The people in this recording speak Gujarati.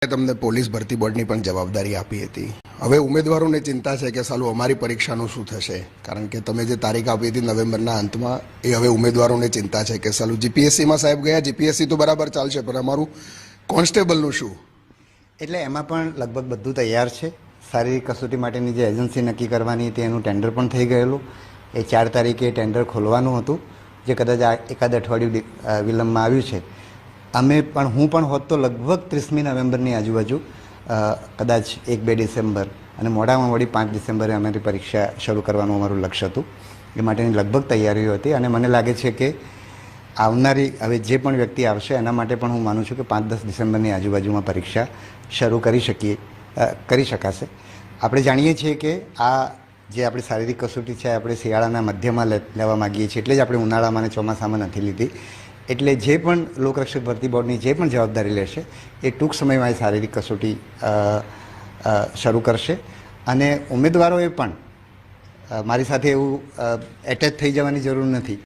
તમને પોલીસ ભરતી બોર્ડની પણ જવાબદારી આપી હતી. હવે ઉમેદવારોને ચિંતા છે કે સાલું અમારી પરીક્ષાનું શું થશે, કારણ કે તમે જે તારીખ આપી હતી નવેમ્બરના અંતમાં, એ હવે ઉમેદવારોને ચિંતા છે કે સાલું જીપીએસસીમાં સાહેબ ગયા, જીપીએસસી તો બરાબર ચાલશે પણ અમારું કોન્સ્ટેબલનું શું? એટલે એમાં પણ લગભગ બધું તૈયાર છે. શારીરિક કસોટી માટેની જે એજન્સી નક્કી કરવાની હતી એનું ટેન્ડર પણ થઈ ગયેલું. એ 4 તારીખે ટેન્ડર ખોલવાનું હતું, જે કદાચ એકાદ અઠવાડિયું વિલંબમાં આવ્યું છે. હું પણ હોત તો લગભગ 30મી નવેમ્બરની આજુબાજુ, કદાચ 1-2 ડિસેમ્બર અને મોડામાં મોડી 5 ડિસેમ્બરે અમારી પરીક્ષા શરૂ કરવાનું અમારું લક્ષ્ય હતું. એ માટેની લગભગ તૈયારીઓ હતી અને મને લાગે છે કે આવનારી હવે જે પણ વ્યક્તિ આવશે એના માટે પણ હું માનું છું કે 5-10 ડિસેમ્બરની આજુબાજુમાં પરીક્ષા શરૂ કરી શકાશે. આપણે જાણીએ છીએ કે આ જે આપણી શારીરિક કસોટી છે આપણે શિયાળાના મધ્યમાં લેવા માગીએ છીએ, એટલે જ આપણે ઉનાળામાં અને ચોમાસામાં નથી લીધી. એટલે જે પણ લોકરક્ષક ભરતી બોર્ડની જે પણ જવાબદારી લેશે એ ટૂંક સમયમાં એ શારીરિક કસોટી શરૂ કરશે. અને ઉમેદવારોએ પણ મારી સાથે એવું એટેચ થઈ જવાની જરૂર નથી.